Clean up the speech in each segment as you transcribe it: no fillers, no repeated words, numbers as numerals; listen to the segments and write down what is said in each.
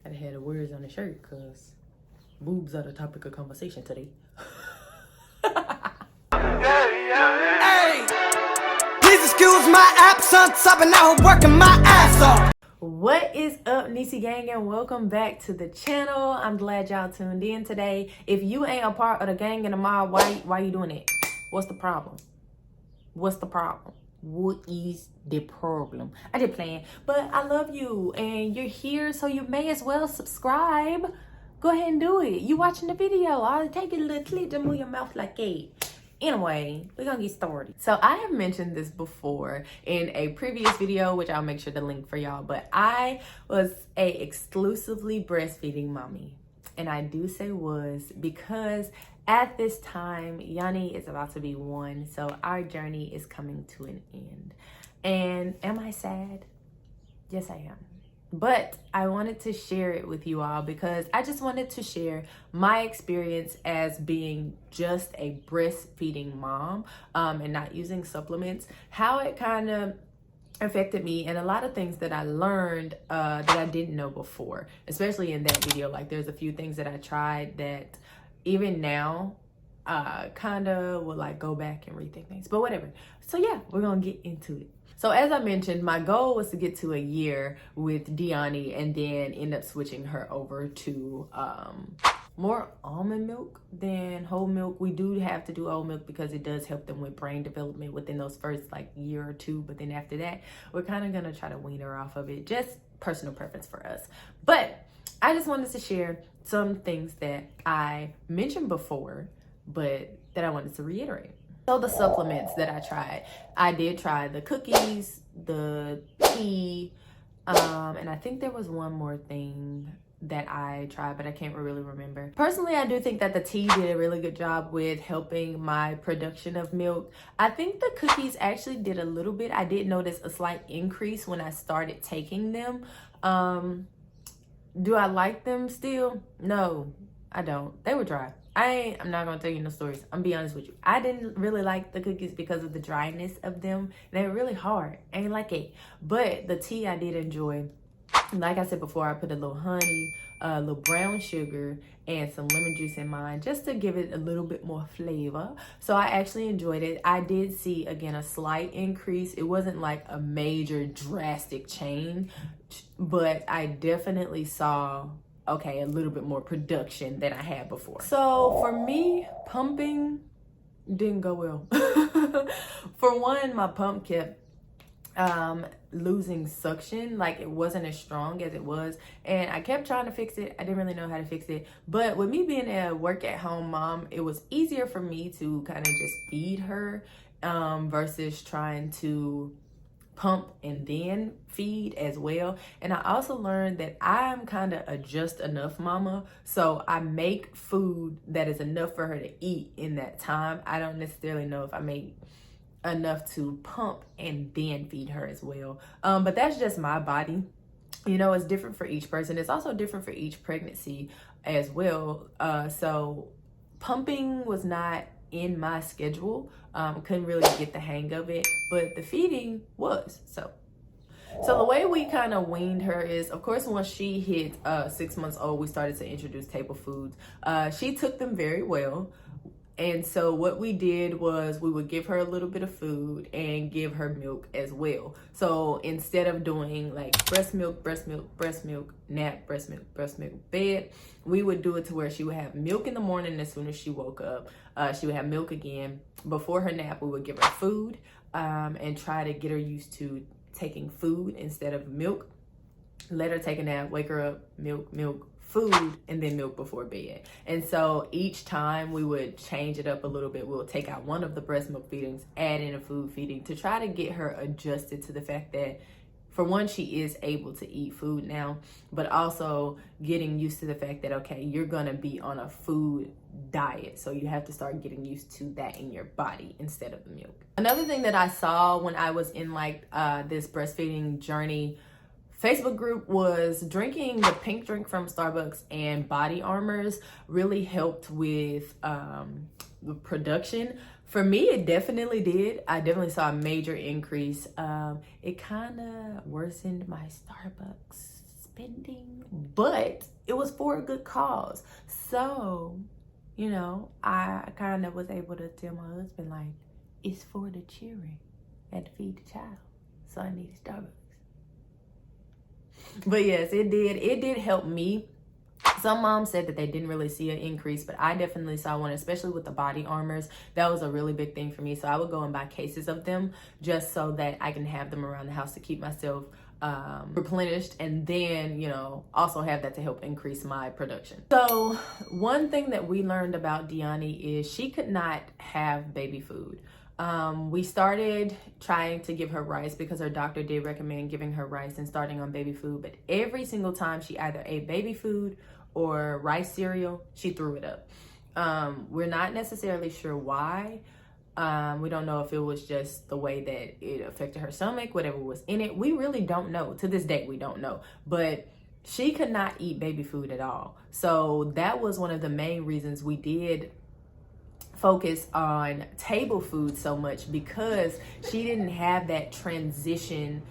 Gotta have the words on the shirt because boobs are the topic of conversation today. Hey, please excuse my absence. I've been out working my ass off. What is up, nieceegang, and welcome back to the channel. I'm glad y'all tuned in today. If you ain't a part of the gang in the mob, why you doing it? What's the problem? What's the problem? What is the problem? I just playing, but I love you and you're here, so you may as well subscribe. Go ahead and do it. You watching the video. I'll take a little clip to move your mouth like that. Anyway, we're gonna get started. So I have mentioned this before in a previous video, which I'll make sure to link for y'all, but I was a exclusively breastfeeding mommy. And I do say was because at this time, Yani is about to be 1, so our journey is coming to an end. And am I sad? Yes, I am. But I wanted to share it with you all because I just wanted to share my experience as being just a breastfeeding mom and not using supplements, how it kind of affected me, and a lot of things that I learned that I didn't know before, especially in that video. Like there's a few things that I tried that even now kind of will like go back and rethink things, but whatever. So yeah, we're gonna get into it. So as I mentioned, my goal was to get to a year with Yani and then end up switching her over to more almond milk than whole milk. We do have to do whole milk because it does help them with brain development within those first like year or two. But then after that, we're kind of going to try to wean her off of it. Just personal preference for us. But I just wanted to share some things that I mentioned before, but that I wanted to reiterate. So the supplements that I did try the cookies, the tea, and I think there was one more thing that I tried, but I can't really remember. Personally, I do think that the tea did a really good job with helping my production of milk. I think the cookies actually did a little bit. I did notice a slight increase when I started taking them. Do I like them still? No, I don't. They were dry. I'm not gonna tell you no stories. I'm be honest with you. I didn't really like the cookies because of the dryness of them. They were really hard. I ain't like it. But the tea I did enjoy. Like I said before, I put a little honey, a little brown sugar, and some lemon juice in mine just to give it a little bit more flavor. So I actually enjoyed it. I did see, again, a slight increase. It wasn't like a major drastic change, but I definitely saw a little bit more production than I had before. So for me, pumping didn't go well. For one, my pump kept losing suction. Like it wasn't as strong as it was, and I kept trying to fix it. I didn't really know how to fix it, but with me being a work at home mom, it was easier for me to kind of just feed her versus trying to pump and then feed as well. And I also learned that I'm kind of a just enough mama, so I make food that is enough for her to eat in that time. I don't necessarily know if I make enough to pump and then feed her as well, but that's just my body. You know, it's different for each person. It's also different for each pregnancy as well. So pumping was not in my schedule. Couldn't really get the hang of it, but the feeding was. So the way we kind of weaned her is, of course, once she hit 6 months old, we started to introduce table foods. She took them very well. And so what we did was we would give her a little bit of food and give her milk as well. So instead of doing like breast milk, nap, breast milk, bed, we would do it to where she would have milk in the morning as soon as she woke up. She would have milk again. Before her nap, we would give her food and try to get her used to taking food instead of milk. Let her take a nap, wake her up, milk, food, and then milk before bed. And so each time we would change it up a little bit. We'll take out one of the breast milk feedings, add in a food feeding to try to get her adjusted to the fact that, for one, she is able to eat food now, but also getting used to the fact that, okay, you're gonna be on a food diet. So you have to start getting used to that in your body instead of the milk. Another thing that I saw when I was in like this breastfeeding journey Facebook group was drinking the pink drink from Starbucks and Body Armors really helped with the production. For me, it definitely did. I definitely saw a major increase. It kind of worsened my Starbucks spending, but it was for a good cause. So, you know, I kind of was able to tell my husband, like, it's for the children. I had to feed the child, so I needed Starbucks. But yes, it did help me. Some moms said that they didn't really see an increase, but I definitely saw one, especially with the body armors. That was a really big thing for me. So I would go and buy cases of them just so that I can have them around the house to keep myself replenished, and then, you know, also have that to help increase my production. So one thing that we learned about Yani is she could not have baby food. We started trying to give her rice because her doctor did recommend giving her rice and starting on baby food, but every single time she either ate baby food or rice cereal, she threw it up. We're not necessarily sure why. We don't know if it was just the way that it affected her stomach, whatever was in it. We really don't know. To this day, we don't know. But she could not eat baby food at all. So that was one of the main reasons we did focus on table food so much, because she didn't have that transition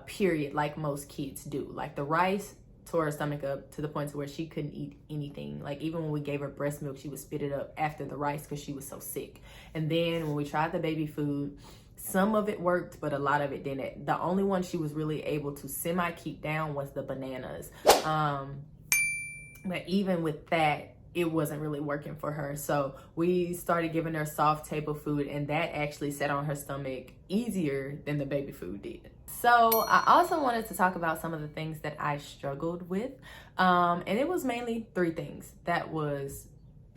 period like most kids do. Like the rice tore her stomach up to the point to where she couldn't eat anything. Like even when we gave her breast milk, she would spit it up after the rice because she was so sick. And then when we tried the baby food, some of it worked, but a lot of it didn't. The only one she was really able to semi keep down was the bananas. But even with that, it wasn't really working for her. So we started giving her soft table food, and that actually sat on her stomach easier than the baby food did. So I also wanted to talk about some of the things that I struggled with. And it was mainly three things. That was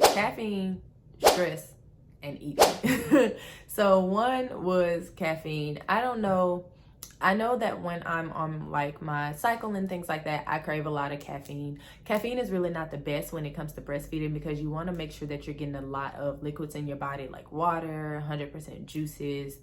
caffeine, stress, and eating. So one was caffeine. I don't know. I know that when I'm on like my cycle and things like that, I crave a lot of caffeine. Caffeine is really not the best when it comes to breastfeeding, because you want to make sure that you're getting a lot of liquids in your body, like water, 100% juices,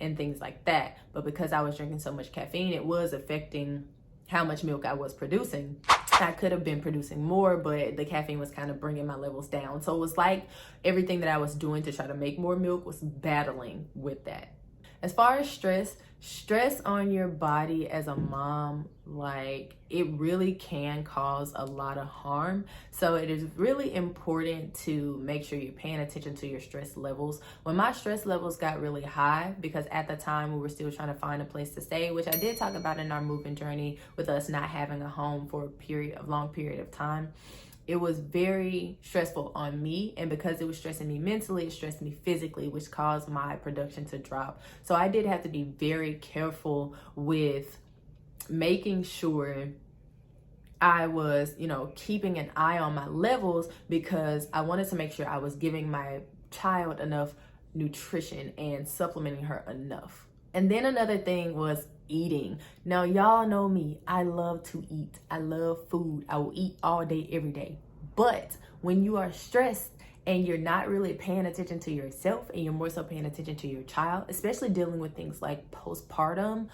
and things like that. But because I was drinking so much caffeine, it was affecting how much milk I was producing. I could have been producing more, but the caffeine was kind of bringing my levels down. So it was like everything that I was doing to try to make more milk was battling with that. As far as stress on your body as a mom, like it really can cause a lot of harm. So it is really important to make sure you're paying attention to your stress levels. When my stress levels got really high, because at the time we were still trying to find a place to stay, which I did talk about in our moving journey with us not having a home for a long period of time. It was very stressful on me, and because it was stressing me mentally, it stressed me physically, which caused my production to drop. So I did have to be very careful with making sure I was, you know, keeping an eye on my levels, because I wanted to make sure I was giving my child enough nutrition and supplementing her enough. And then another thing was eating. Now, y'all know me. I love to eat. I love food. I will eat all day, every day. But when you are stressed and you're not really paying attention to yourself, and you're more so paying attention to your child, especially dealing with things like postpartum,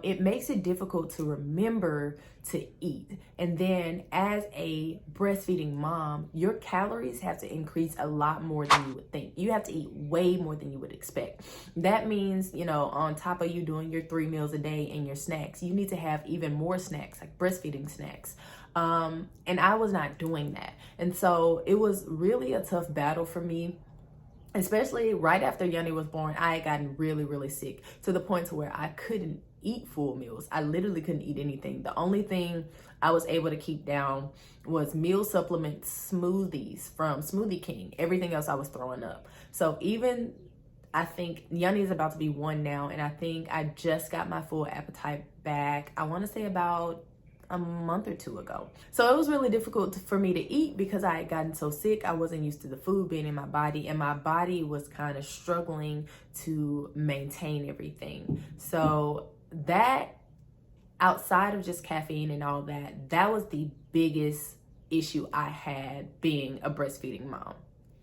it makes it difficult to remember to eat. And then as a breastfeeding mom, your calories have to increase a lot more than you would think. You have to eat way more than you would expect. That means, you know, on top of you doing your 3 meals a day and your snacks, you need to have even more snacks, like breastfeeding snacks. And I was not doing that. And so it was really a tough battle for me. Especially right after Yani was born, I had gotten really, really sick to the point to where I couldn't eat full meals. I literally couldn't eat anything. The only thing I was able to keep down was meal supplement smoothies from Smoothie King. Everything else I was throwing up. So even, I think Yani is about to be 1 now, and I think I just got my full appetite back, I want to say about a month or 2 ago. So it was really difficult for me to eat because I had gotten so sick. I wasn't used to the food being in my body, and my body was kind of struggling to maintain everything. So that, outside of just caffeine and all that, that was the biggest issue I had being a breastfeeding mom.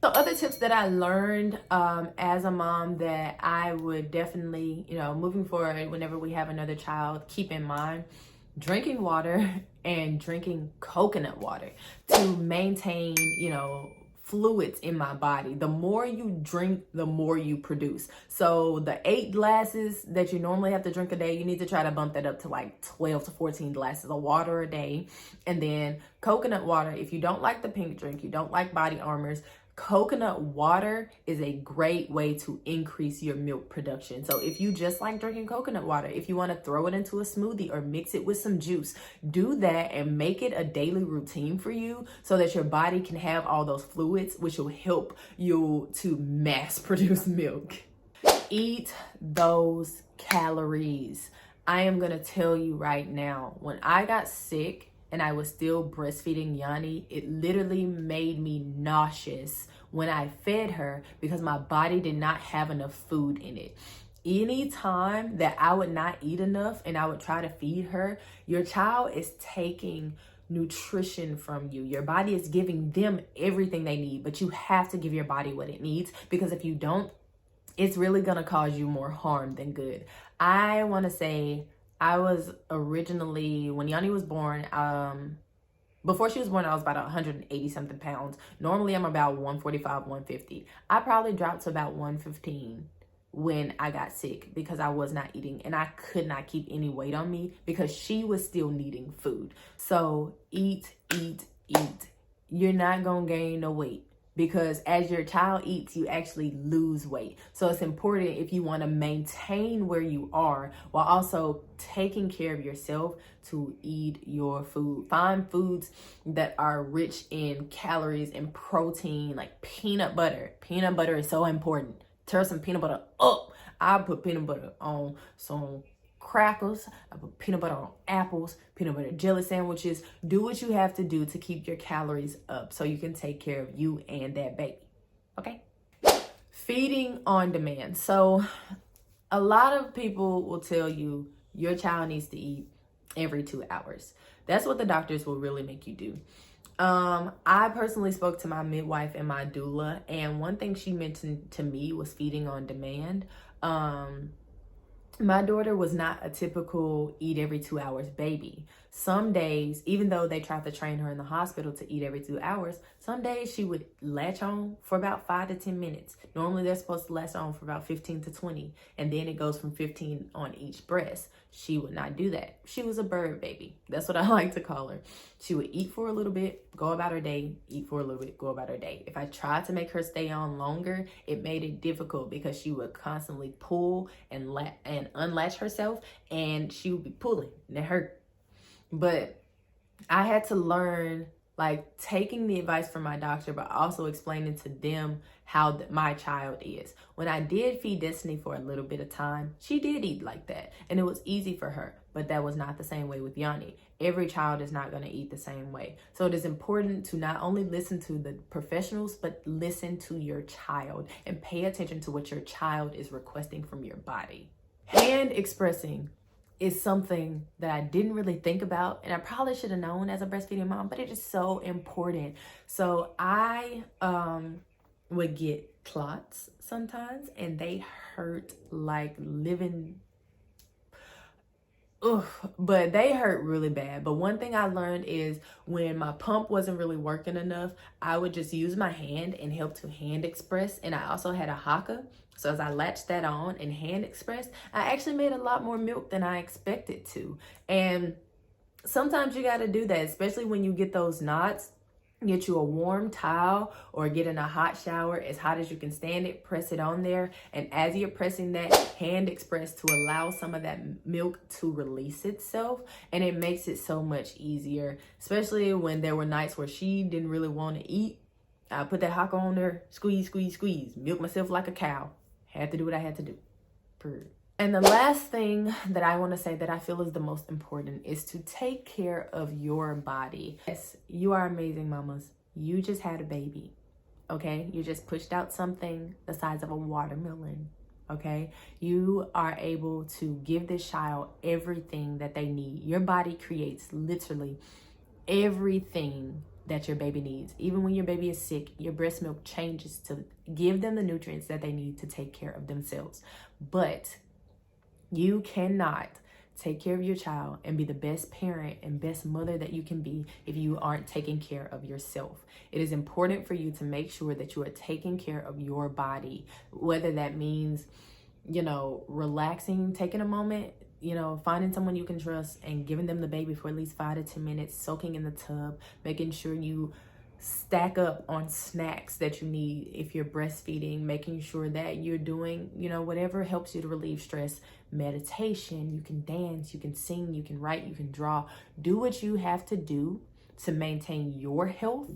So other tips that I learned as a mom that I would definitely, you know, moving forward, whenever we have another child, keep in mind: drinking water and drinking coconut water to maintain, you know, fluids in my body. The more you drink, the more you produce. So the 8 glasses that you normally have to drink a day, you need to try to bump that up to like 12 to 14 glasses of water a day. And then coconut water. If you don't like the pink drink, you don't like Body Armors, coconut water is a great way to increase your milk production. So if you just like drinking coconut water, if you want to throw it into a smoothie or mix it with some juice, do that and make it a daily routine for you so that your body can have all those fluids, which will help you to mass produce milk. Eat those calories. I am going to tell you right now, when I got sick and I was still breastfeeding Yani, it literally made me nauseous when I fed her because my body did not have enough food in it. Anytime that I would not eat enough and I would try to feed her, your child is taking nutrition from you. Your body is giving them everything they need, but you have to give your body what it needs, because if you don't, it's really gonna cause you more harm than good. I want to say I was originally, when Yani was born, before she was born, I was about 180 something pounds. Normally I'm about 145, 150. I probably dropped to about 115 when I got sick because I was not eating and I could not keep any weight on me because she was still needing food. So eat, eat, eat. You're not gonna gain no weight, because as your child eats, you actually lose weight. So it's important, if you want to maintain where you are while also taking care of yourself, to eat your food. Find foods that are rich in calories and protein, like peanut butter. Peanut butter is so important. Tear some peanut butter up. I put peanut butter on some crackers. I put peanut butter on apples, peanut butter jelly sandwiches. Do what you have to do to keep your calories up so you can take care of you and that baby. Okay? Feeding on demand. So a lot of people will tell you your child needs to eat every 2 hours. That's what the doctors will really make you do. I personally spoke to my midwife and my doula, and one thing she mentioned to me was feeding on demand. My daughter was not a typical eat every 2 hours baby. Some days, even though they tried to train her in the hospital to eat every 2 hours, some days she would latch on for about 5 to 10 minutes. Normally they're supposed to latch on for about 15 to 20, and then it goes from 15 on each breast. She would not do that. She was a bird baby. That's what I like to call her. She would eat for a little bit, go about her day, eat for a little bit, go about her day. If I tried to make her stay on longer, it made it difficult because she would constantly pull and unlatch herself, and she would be pulling, and it hurt. But I had to learn, like, taking the advice from my doctor, but also explaining to them how my child is. When I did feed Destiny for a little bit of time, she did eat like that, and it was easy for her, but that was not the same way with Yani. Every child is not going to eat the same way. So it is important to not only listen to the professionals, but listen to your child and pay attention to what your child is requesting from your body. Hand expressing is something that I didn't really think about, and I probably should have known as a breastfeeding mom, but it is so important. So I would get clots sometimes, and they hurt like living. But they hurt really bad. But one thing I learned is when my pump wasn't really working enough, I would just use my hand and help to hand express. And I also had a haka. So as I latched that on and hand expressed, I actually made a lot more milk than I expected to. And sometimes you got to do that, especially when you get those knots. Get you a warm towel or get in a hot shower, as hot as you can stand it, press it on there. And as you're pressing that, hand express to allow some of that milk to release itself. And it makes it so much easier, especially when there were nights where she didn't really want to eat. I put that haka on there, squeeze, squeeze, squeeze, milk myself like a cow. Had to do what I had to do. Period. And the last thing that I want to say that I feel is the most important is to take care of your body. Yes, you are amazing, mamas. You just had a baby, okay? You just pushed out something the size of a watermelon, okay? You are able to give this child everything that they need. Your body creates literally everything that your baby needs. Even when your baby is sick, your breast milk changes to give them the nutrients that they need to take care of themselves. But you cannot Take care of your child and be the best parent and best mother that you can be if you aren't taking care of yourself. It is important for you to make sure that you are taking care of your body, whether that means, relaxing, taking a moment, finding someone you can trust and giving them the baby for at least 5 to 10 minutes, soaking in the tub, making sure you stack up on snacks that you need if you're breastfeeding, making sure that you're doing, whatever helps you to relieve stress. Meditation, you can dance, you can sing, you can write, you can draw. Do what you have to do to maintain your health,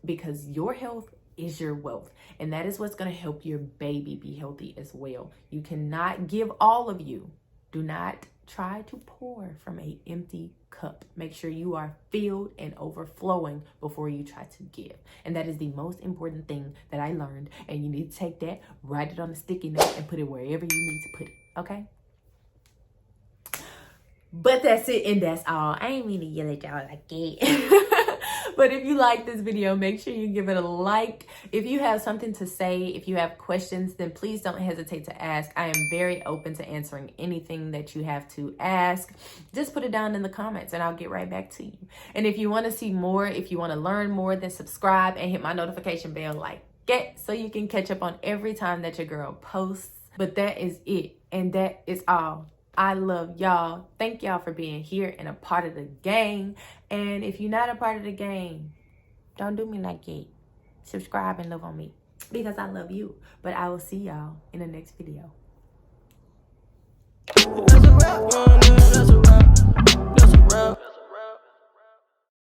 because your health is your wealth, and that is what's going to help your baby be healthy as well. You cannot give all of you. Do not try to pour from an empty cup. Make sure you are filled and overflowing before you try to give. And that is the most important thing that I learned. And you need to take that, write it on a sticky note, and put it wherever you need to put it. Okay? But that's it, and that's all. I ain't mean to yell at y'all like that. But if you like this video, make sure you give it a like. If you have something to say, if you have questions, then please don't hesitate to ask. I am very open to answering anything that you have to ask. Just put it down in the comments and I'll get right back to you. And if you want to see more, if you want to learn more, then subscribe and hit my notification bell like that so you can catch up on every time that your girl posts. But that is it, and that is all. I love y'all. Thank y'all for being here and a part of the gang. And if you're not a part of the gang, don't do me like that. Subscribe and love on me, because I love you. But I will see y'all in the next video.